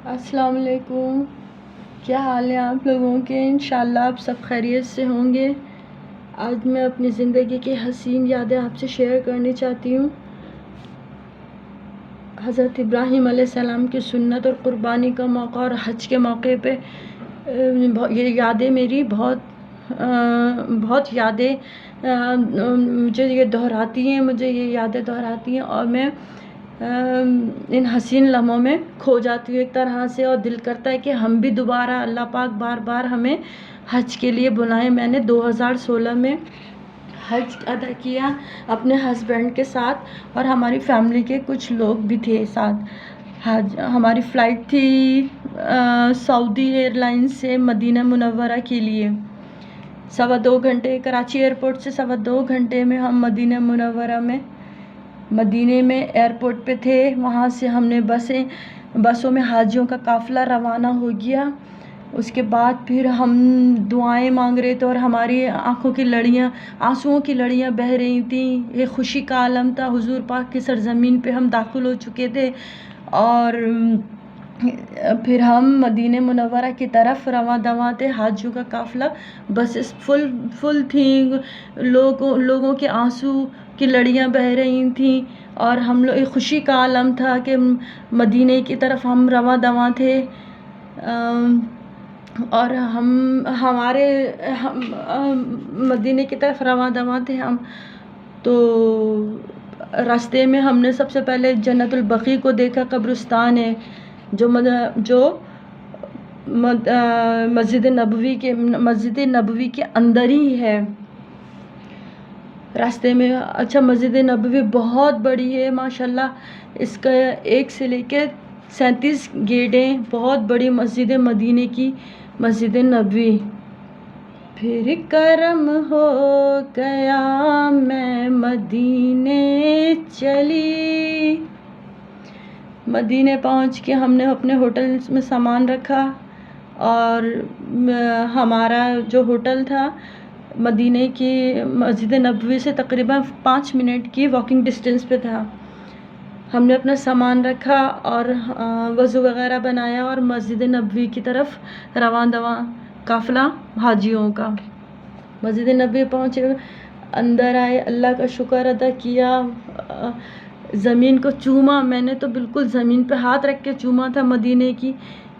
अस्सलाम वालेकुम। क्या हाल है आप लोगों के? इंशाल्लाह आप सब खैरियत से होंगे। आज मैं अपनी ज़िंदगी की हसीन यादें आपसे शेयर करनी चाहती हूँ। हज़रत इब्राहीम अलैहिस्सलाम की सुन्नत और क़ुरबानी का मौका और हज के मौके पे ये यादें मेरी बहुत यादें मुझे ये दोहराती हैं, मुझे ये यादें दोहराती हैं और मैं इन हसीन लम्हों में खो जाती हूँ एक तरह से। और दिल करता है कि हम भी दोबारा, अल्लाह पाक बार बार हमें हज के लिए बुलाएं। मैंने 2016 में हज अदा किया अपने हस्बैंड के साथ और हमारी फैमिली के कुछ लोग भी थे साथ। हज हमारी फ़्लाइट थी सऊदी एयरलाइंस से मदीना मुनव्वरा के लिए। 2.25 घंटे कराची एयरपोर्ट से 2.25 घंटे में हम मदीना मुनव्वरा में मदीने में एयरपोर्ट पे थे। वहाँ से हमने बसों में हाजियों का काफ़िला रवाना हो गया। उसके बाद फिर हम दुआएं मांग रहे थे और हमारी आँखों की लड़ियाँ, आंसुओं की लड़ियाँ बह रही थीं। ये खुशी का आलम था। हुजूर पाक की सरज़मीन पे हम दाखिल हो चुके थे और फिर हम मदीने मुनव्वरा की तरफ रवां दवां थे। हाजियों का काफ़िला, बसेस फुल थी, लोगों के आंसू की लड़ियाँ बह रही थीं और हम लोग, एक खुशी का आलम था कि मदीने की तरफ हम रवां दवां थे। और हम मदीने की तरफ रवां दवां थे हम। तो रास्ते में हमने सबसे पहले जन्नतुल बक़ी को देखा। कब्रिस्तान है जो मस्जिद नबवी के अंदर ही है रास्ते में। अच्छा, मस्जिद नबवी बहुत बड़ी है माशाल्लाह। इसका 1 से लेकर 37 गेट हैं। बहुत बड़ी मस्जिद है मदीने की मस्जिद नबवी। फिर करम हो गया मैं मदीने चली। मदीने पहुंच के हमने अपने होटल में सामान रखा और हमारा जो होटल था मदीने की मस्जिद नबवी से तकरीबन 5 मिनट की वॉकिंग डिस्टेंस पे था। हमने अपना सामान रखा और वज़ू वग़ैरह बनाया और मस्जिद नबवी की तरफ रवां दवां काफ़िला हाजियों का। मस्जिद नबवी पहुँचे, अंदर आए, अल्लाह का शुक्र अदा किया, ज़मीन को चूमा। मैंने तो बिल्कुल ज़मीन पे हाथ रख के चूमा था मदीने की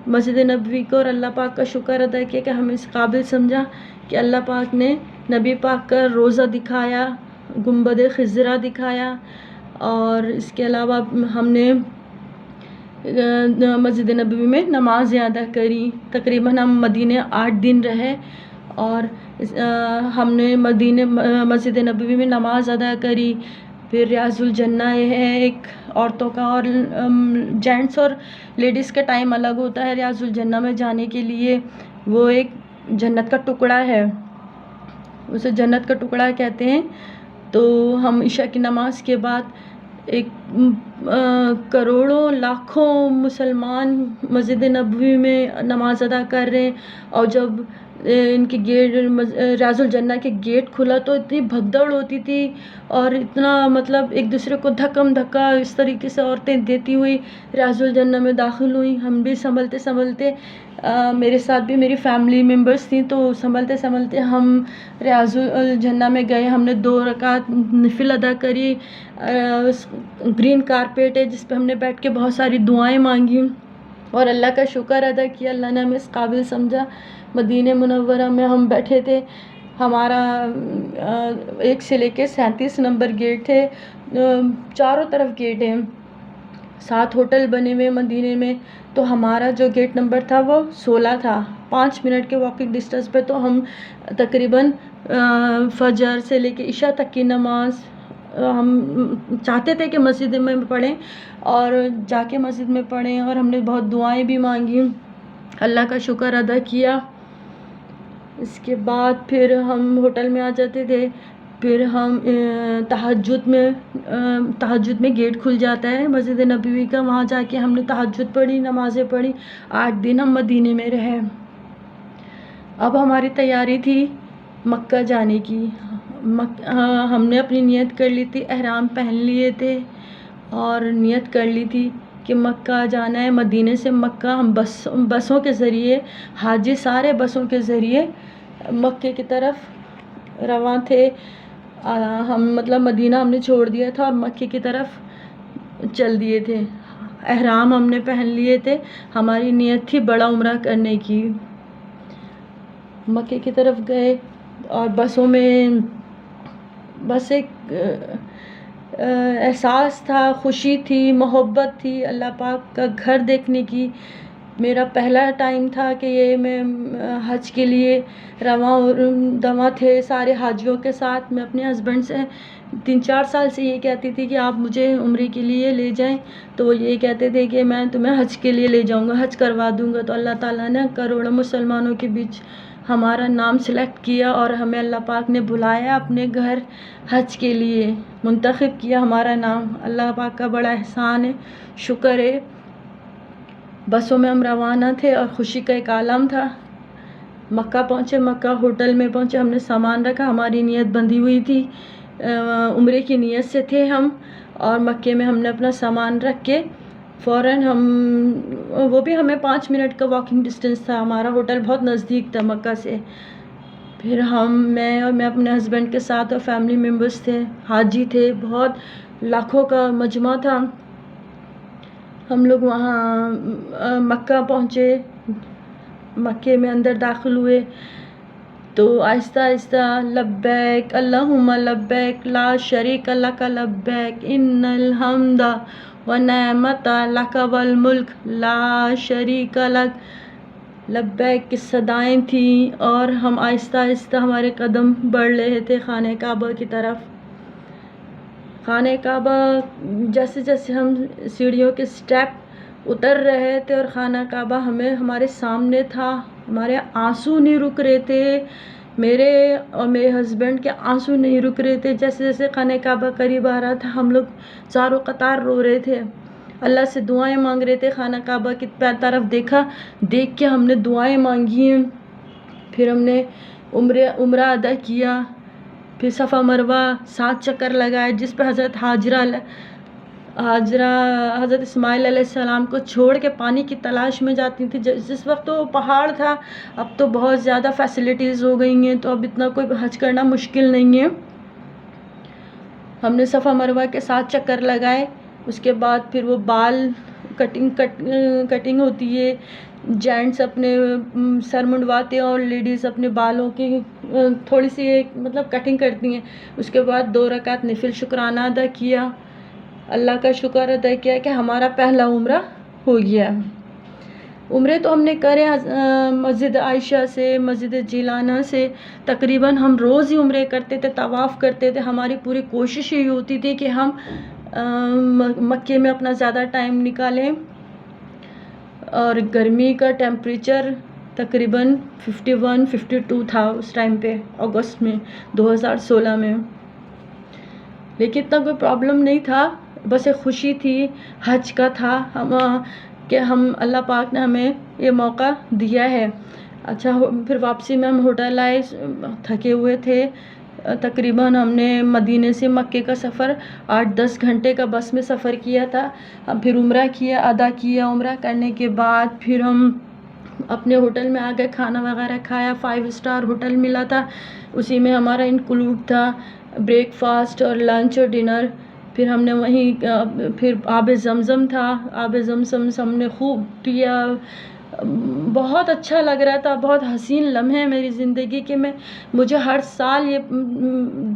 मस्जिद नबवी को। और अल्लाह पाक का शुक्र अदा किया कि हमें इस काबिल समझा कि अल्लाह पाक ने नबी पाक का रोज़ा दिखाया, गुंबद खिज़रा दिखाया। और इसके अलावा हमने मस्जिद नबवी में नमाज़ें अदा करी। तकरीबन हम मदीने 8 दिन रहे और हमने मस्जिद नबवी में नमाज़ अदा करी। फिर रियाजुल जन्ना है एक औरतों का, और जेंट्स और लेडीज़ का टाइम अलग होता है रियाजुल जन्ना में जाने के लिए। वो एक जन्नत का टुकड़ा है, उसे जन्नत का टुकड़ा कहते हैं। तो हम इशा की नमाज़ के बाद एक करोड़ों लाखों मुसलमान मस्जिद नबवी में नमाज़ अदा कर रहे हैं। और जब इनके गेट रियाजुल जन्ना के गेट खुला तो इतनी भगदड़ होती थी और इतना, मतलब एक दूसरे को धक्कम धक्का इस तरीके से औरतें देती हुई रियाजुल जन्ना में दाखिल हुई। हम भी संभलते संभलते, मेरे साथ भी मेरी फैमिली मेम्बर्स थी, तो संभलते संभलते हम रियाजुल जन्ना में गए। हमने 2 रकात नफिल अदा करी। ग्रीन कारपेट है जिस पे हमने बैठ के बहुत सारी दुआएं मांगी और अल्लाह का शुक्र अदा किया। अल्लाह ने हमें इस काबिल समझा। मदीने मुनव्वरा में हम बैठे थे। हमारा 1 से लेकर 37 नंबर गेट थे। चारों तरफ गेट हैं, 7 होटल बने हुए मदीने में। तो हमारा जो गेट नंबर था वो 16 था। 5 मिनट के वॉकिंग डिस्टेंस पे। तो हम तकरीबन फजर से लेके इशा तक की नमाज हम चाहते थे कि मस्जिद में पढ़ें और जाके मस्जिद में पढ़ें। और हमने बहुत दुआएं भी मांगी, अल्लाह का शुक्र अदा किया। इसके बाद फिर हम होटल में आ जाते थे। फिर हम तहज्जुद में गेट खुल जाता है मस्जिद नबवी का। वहाँ जाके हमने तहज्जुद पढ़ी, नमाज़ें पढ़ी। 8 दिन हम मदीने में रहे। अब हमारी तैयारी थी मक्का जाने की। हमने अपनी नियत कर ली थी, एहराम पहन लिए थे और नियत कर ली थी कि मक्का जाना है। मदीने से मक्का हम बसों के ज़रिए, हाजी सारे बसों के ज़रिए मक्के की तरफ रवां थे। हम मतलब मदीना हमने छोड़ दिया था और मक्के की तरफ चल दिए थे। एहराम हमने पहन लिए थे, हमारी नीयत थी बड़ा उम्रा करने की। मक्के की तरफ गए और बसों में बस एक एहसास था, खुशी थी, मोहब्बत थी अल्लाह पाक का घर देखने की। मेरा पहला टाइम था कि ये मैं हज के लिए रवां थे सारे हाजियों के साथ। मैं अपने हस्बैंड से 3-4 साल से ये कहती थी कि आप मुझे उम्रे के लिए ले जाएं, तो वो ये कहते थे कि मैं तुम्हें हज के लिए ले जाऊंगा, हज करवा दूंगा। तो अल्लाह ताला ने करोड़ों मुसलमानों के बीच हमारा नाम सेलेक्ट किया और हमें अल्लाह पाक ने बुलाया अपने घर हज के लिए, मुंतखब किया हमारा नाम। अल्लाह पाक का बड़ा एहसान है, शुक्र है। बसों में हम रवाना थे और ख़ुशी का एक आलम था। मक्का पहुँचे, मक्का होटल में पहुँचे, हमने सामान रखा, हमारी नीयत बंधी हुई थी, उम्रे की नीयत से थे हम। और मक्के में हमने अपना सामान रख के फ़ौरन वो भी हमें 5 मिनट का वॉकिंग डिस्टेंस था, हमारा होटल बहुत नज़दीक था मक्का से। फिर मैं अपने हस्बैंड के साथ और फैमिली मेम्बर्स थे, हाजी थे, बहुत लाखों का मजमा था। हम लोग वहाँ मक्का पहुँचे, मक्के में अंदर दाखिल हुए तो आहिस्ता आहिस्ता लब्बैक अल्लाहुम्मा लब्बैक ला शरीक लक लब्बैक इन्नल हम्दा व नेमता लक वल मुल्क ला शरीक लक, लब्बैक की सदाएँ थीं और हम आहिस्ता आहिस्ता हमारे कदम बढ़ रहे थे खाने काबा की तरफ। खाने काबा जैसे जैसे हम सीढ़ियों के स्टेप उतर रहे थे और खाना काबा हमारे सामने था, हमारे आंसू नहीं रुक रहे थे, मेरे और मेरे हस्बैंड के आंसू नहीं रुक रहे थे। जैसे जैसे खाने काबा करीब आ रहा था हम लोग चारों कतार रो रहे थे, अल्लाह से दुआएं मांग रहे थे। खाना काबा की तरफ देख के हमने दुआएं मांगी हैं। फिर हमने उम्रा अदा किया, फिर सफ़ा मरवा 7 चक्कर लगाए, जिस पर हज़रत हाजरा हज़रत इस्माइल अलैहिस्सलाम को छोड़ के पानी की तलाश में जाती थी। जिस वक्त तो पहाड़ था, अब तो बहुत ज़्यादा फैसिलिटीज़ हो गई हैं, तो अब इतना कोई हज करना मुश्किल नहीं है। हमने सफ़ा मरवा के 7 चक्कर लगाए। उसके बाद फिर वो बाल कटिंग होती है, जेंट्स अपने सर मुंडवाते हैं और लेडीज़ अपने बालों की थोड़ी सी मतलब कटिंग करती हैं। उसके बाद 2 रकात नफिल शुक्राना अदा किया, अल्लाह का शुक्र अदा किया कि हमारा पहला उम्रा हो गया। उम्रे तो हमने करे मस्जिद आयशा से, मस्जिद जिलाना से, तकरीबन हम रोज़ ही उम्रे करते थे, तवाफ़ करते थे। हमारी पूरी कोशिश ये होती थी कि हम मक्के में अपना ज़्यादा टाइम निकालें। और गर्मी का टेम्परेचर तकरीबन 51-52 था उस टाइम पे, अगस्त में 2016 में। लेकिन इतना कोई प्रॉब्लम नहीं था, बस एक ख़ुशी थी, हज का था कि हम अल्लाह पाक ने हमें ये मौका दिया है। अच्छा, फिर वापसी में हम होटल आए, थके हुए थे। तकरीबन हमने मदीने से मक्के का सफ़र 8-10 घंटे का बस में सफ़र किया था। हम फिर उम्रा अदा किया। उम्रा करने के बाद फिर हम अपने होटल में आ गए, खाना वगैरह खाया, 5 स्टार होटल मिला था, उसी में हमारा इंक्लूड था ब्रेकफास्ट और लंच और डिनर। फिर हमने वहीं फिर आब ज़मज़म था, आब ज़मज़म हमने खूब पिया, बहुत अच्छा लग रहा था। बहुत हसीन लम्हे हैं मेरी ज़िंदगी के। मुझे हर साल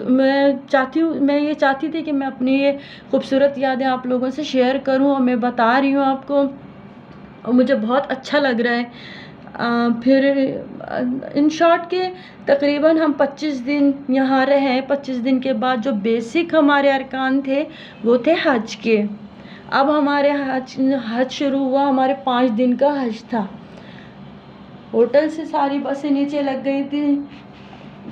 मैं ये चाहती थी कि मैं अपनी ये खूबसूरत यादें आप लोगों से शेयर करूं, और मैं बता रही हूँ आपको, और मुझे बहुत अच्छा लग रहा है। फिर इन शॉर्ट के तकरीबन हम 25 दिन यहाँ रहे। 25 दिन के बाद जो बेसिक हमारे अरकान थे वो थे हज के। अब हमारे हज शुरू हुआ, हमारे 5 दिन का हज था। होटल से सारी बसें नीचे लग गई थी,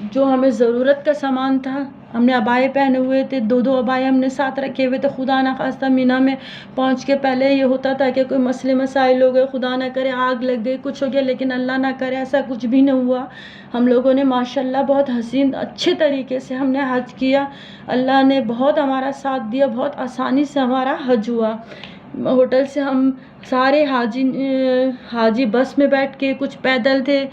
जो हमें ज़रूरत का सामान था हमने अबाए पहने हुए थे, 2-2 अबाए हमने साथ रखे हुए थे। खुदा ना खास्ता मीना में पहुंच के पहले ये होता था कि कोई मसले मसाइल हो गए, खुदा ना करे आग लग गई, कुछ हो गया, लेकिन अल्लाह ना करे ऐसा कुछ भी नहीं हुआ। हम लोगों ने माशाल्लाह बहुत हसीन अच्छे तरीके से हमने हज किया। अल्लाह ने बहुत हमारा साथ दिया, बहुत आसानी से हमारा हज हुआ। होटल से हम सारे हाजी बस में बैठ के, कुछ पैदल थे,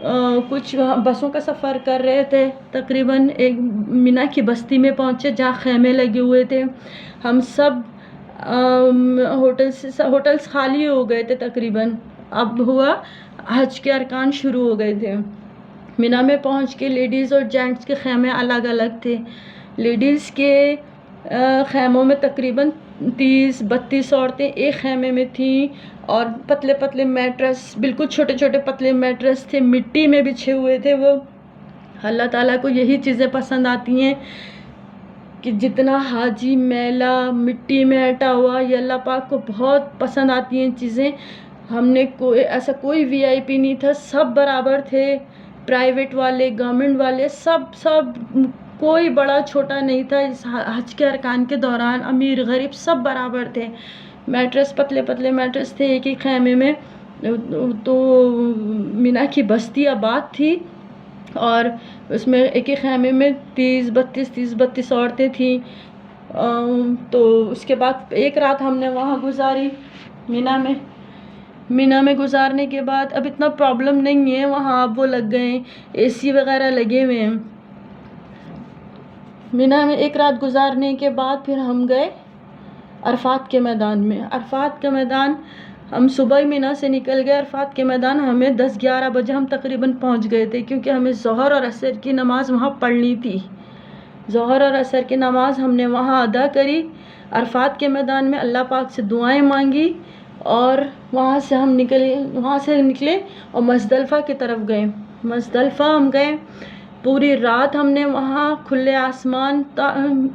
कुछ बसों का सफ़र कर रहे थे। तकरीबन एक मिना की बस्ती में पहुँचे जहाँ खेमे लगे हुए थे। हम सब होटल्स खाली हो गए थे तकरीबन। अब हुआ हज के अरकान शुरू हो गए थे। मिना में पहुँच के लेडीज़ और जेंट्स के खेमे अलग अलग थे। लेडीज़ के खेमों में तकरीबन 30-32 औरतें एक खेमे में थीं, और पतले पतले मैट्रेस, बिल्कुल छोटे छोटे पतले मैट्रेस थे, मिट्टी में बिछे हुए थे। वो अल्लाह ताला को यही चीज़ें पसंद आती हैं कि जितना हाजी मैला मिट्टी में हटा हुआ, ये अल्लाह पाक को बहुत पसंद आती हैं चीज़ें। हमने कोई वीआईपी नहीं था, सब बराबर थे, प्राइवेट वाले, गवर्नमेंट वाले, सब कोई बड़ा छोटा नहीं था। इस हज के अरकान के दौरान अमीर गरीब सब बराबर थे। मैट्रेस पतले पतले मैट्रेस थे एक ही खेमे में। तो मिना की बस्ती आबाद थी, और उसमें एक ही खेमे में 30-32 औरतें थीं। तो उसके बाद एक रात हमने वहाँ गुजारी मिना में गुजारने के बाद अब इतना प्रॉब्लम नहीं है वहाँ। अब वो लग गए, एसी वगैरह लगे हुए हैं। मिना में एक रात गुजारने के बाद फिर हम गए अरफात के मैदान में। अरफात का मैदान हम सुबह ही मिना से निकल गए। अरफात के मैदान हमें 10-11 बजे हम तकरीबन पहुंच गए थे, क्योंकि हमें ज़ोहर और असर की नमाज़ वहाँ पढ़नी थी। ज़ोहर और असर की नमाज़ हमने वहाँ अदा करी। अरफात के मैदान में अल्लाह पाक से दुआएं मांगी, और वहाँ से निकले और मुज़दलिफ़ा की तरफ गए। मुज़दलिफ़ा हम गए, पूरी रात हमने वहाँ खुले आसमान,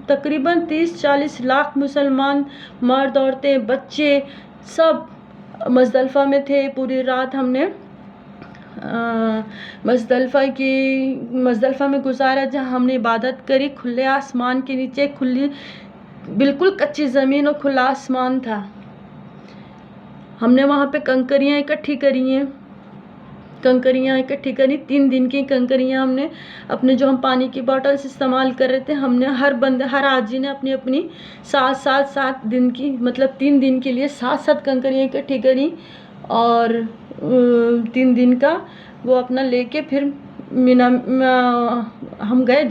तकरीबन 30-40 लाख मुसलमान, मर्द, औरतें, बच्चे सब मुज़दलिफ़ा में थे। पूरी रात हमने मुज़दलिफ़ा में गुजारा, जहाँ हमने इबादत करी खुले आसमान के नीचे। बिल्कुल कच्ची ज़मीन और खुला आसमान था। हमने वहाँ पे कंकरियाँ इकट्ठी करी 3 दिन की कंकरियाँ हमने अपने, जो हम पानी की बॉटल्स इस्तेमाल कर रहे थे, हमने हर आजी ने अपनी अपनी 7 दिन की, मतलब 3 दिन के लिए 7 कंकरियाँ इकट्ठी करी, और 3 दिन का वो अपना लेके फिर मिना हम गए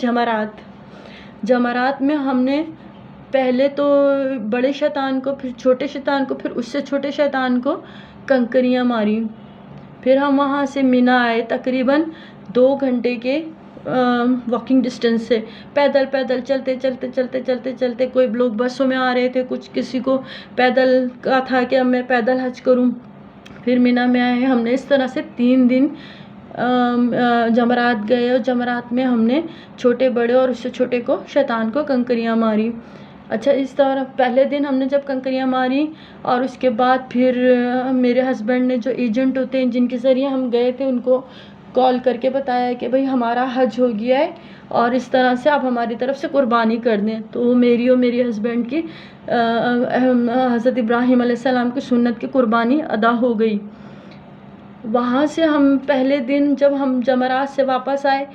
जमरात में हमने पहले तो बड़े शैतान को, फिर छोटे शैतान को, फिर उससे छोटे शैतान को कंकरियाँ मारी। फिर हम वहाँ से मिना आए तकरीबन 2 घंटे के वॉकिंग डिस्टेंस से, पैदल चलते। कोई लोग बसों में आ रहे थे, किसी को पैदल का था कि अब मैं पैदल हज करूं। फिर मिना में आए। हमने इस तरह से 3 दिन जमरात गए, और जमरात में हमने छोटे बड़े और उससे छोटे को, शैतान को कंकरियाँ मारी। अच्छा, इस तरह पहले दिन हमने जब कंकरियाँ मारी, और उसके बाद फिर मेरे हस्बैंड ने, जो एजेंट होते हैं जिनके ज़रिए हम गए थे, उनको कॉल करके बताया कि भाई हमारा हज हो गया है, और इस तरह से आप हमारी तरफ से कुर्बानी कर दें। तो मेरी और मेरी हस्बैंड की हज़रत इब्राहीम अलैहिस्सलाम की सुन्नत की कुर्बानी अदा हो गई। वहाँ से हम पहले दिन जब हम जमरात से वापस आए,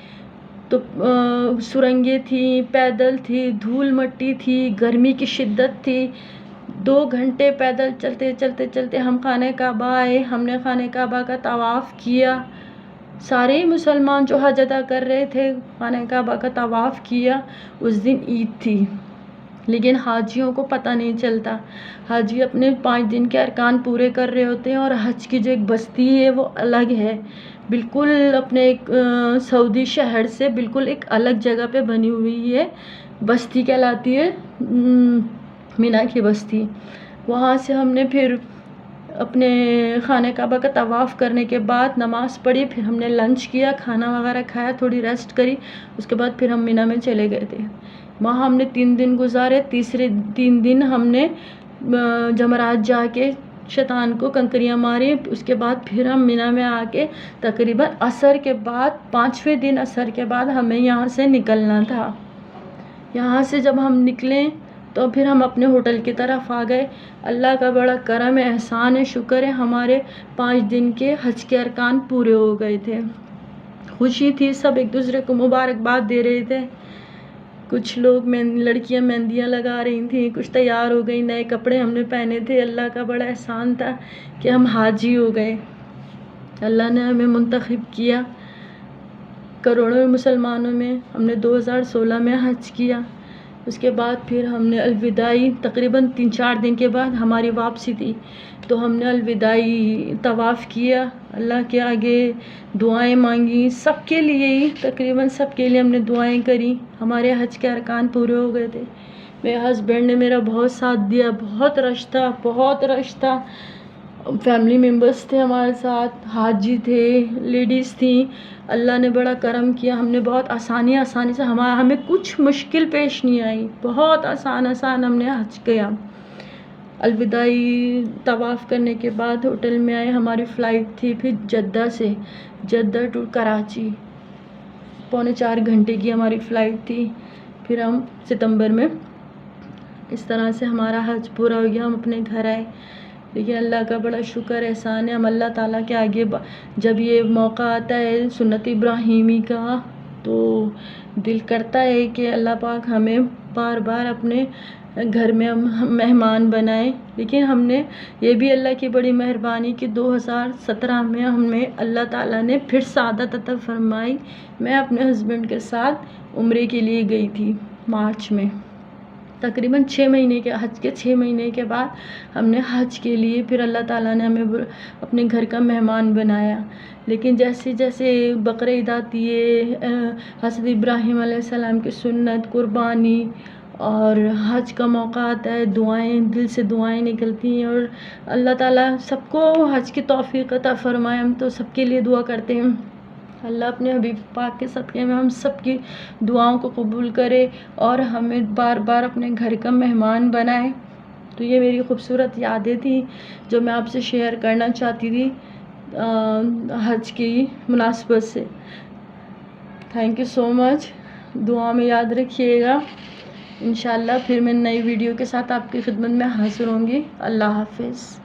तो सुरंगें थी, पैदल थी, धूल मट्टी थी, गर्मी की शिद्दत थी। 2 घंटे पैदल चलते हम खाने काबा आए। हमने खाने काबा का तवाफ़ किया। सारे मुसलमान जो हज अदा कर रहे थे, खाने काबा का तवाफ़ किया। उस दिन ईद थी, लेकिन हाजियों को पता नहीं चलता। हाजी अपने 5 दिन के अरकान पूरे कर रहे होते हैं, और हज की जो एक बस्ती है वो अलग है, बिल्कुल अपने एक सऊदी शहर से बिल्कुल एक अलग जगह पे बनी हुई है। बस्ती कहलाती है मिना की बस्ती। वहाँ से हमने फिर अपने खाने काबा का तवाफ़ करने के बाद नमाज़ पढ़ी, फिर हमने लंच किया, खाना वगैरह खाया, थोड़ी रेस्ट करी। उसके बाद फिर हम मिना में चले गए थे। वहाँ हमने 3 दिन गुजारे। तीसरे 3 दिन हमने जमरात जाके शैतान को कंकरियाँ मारी। उसके बाद फिर हम मिना में आके तकरीबन असर के बाद, 5वें दिन असर के बाद हमें यहाँ से निकलना था। यहाँ से जब हम निकले तो फिर हम अपने होटल की तरफ आ गए। अल्लाह का बड़ा करम है, एहसान है, शुक्र है, हमारे 5 दिन के हज के अरकान पूरे हो गए थे। खुशी थी, सब एक दूसरे को मुबारकबाद दे रहे थे। कुछ लोग लड़कियां मेहंदियाँ लगा रही थी, कुछ तैयार हो गई, नए कपड़े हमने पहने थे। अल्लाह का बड़ा एहसान था कि हम हाजी हो गए। अल्लाह ने हमें मुंतखब किया। करोड़ों मुसलमानों में हमने 2016 में हज किया। उसके बाद फिर हमने अलविदाई, तकरीबन 3-4 दिन के बाद हमारी वापसी थी, तो हमने अलविदाई तवाफ़ किया, अल्लाह के आगे दुआएं मांगी, सबके लिए ही, तकरीबन सबके लिए हमने दुआएं करी। हमारे हज के अरकान पूरे हो गए थे। मेरे हस्बैंड ने मेरा बहुत साथ दिया। बहुत रश था, बहुत रश था। फैमिली मेम्बर्स थे हमारे साथ, हाजी थे, लेडीज़ थी। अल्लाह ने बड़ा करम किया। हमने बहुत आसानी से हमें कुछ मुश्किल पेश नहीं आई। बहुत आसान हमने हज किया। अलविदाई तवाफ़ करने के बाद होटल में आए। हमारी फ़्लाइट थी फिर जद्दा टू कराची, 3.25 घंटे की हमारी फ़्लाइट थी। फिर हम सितंबर में इस तरह से हमारा हज पूरा हो गया, हम अपने घर आए। लेकिन अल्लाह का बड़ा शुक्र एहसान है, हम अल्लाह ताला के आगे जब ये मौका आता है सुन्नत इब्राहीमी का, तो दिल करता है कि अल्लाह पाक हमें बार बार अपने घर में हम मेहमान बनाए। लेकिन हमने ये भी अल्लाह की बड़ी मेहरबानी कि 2017 में हमें अल्लाह ताला ने फिर सादत अता फरमाई। मैं अपने हस्बैंड के साथ उम्रे के लिए गई थी मार्च में। तकरीबन 6 महीने के हज के 6 महीने के बाद हमने हज के लिए फिर अल्लाह ताला ने हमें अपने घर का मेहमान बनाया। लेकिन जैसे जैसे बकरीद आती है, हज़रत इब्राहीम अलैहिस्सलाम की सुन्नत, कुर्बानी और हज का मौका आता है, दुआएं दिल से दुआएं निकलती हैं और अल्लाह ताला सबको हज की तौफीक अता फरमाए। हम तो सबके लिए दुआ करते हैं, अल्लाह अपने हबीब पाक के सदक़े में हम सब की दुआओं को कबूल करे और हमें बार बार अपने घर का मेहमान बनाए। तो ये मेरी ख़ूबसूरत यादें थी जो मैं आपसे शेयर करना चाहती थी हज की मुनासबत से। Thank you so much. दुआ में याद रखिएगा। इंशाल्लाह फिर मैं नई वीडियो के साथ आपकी खिदमत में हाज़िर होंगी। अल्लाह हाफ़िज़।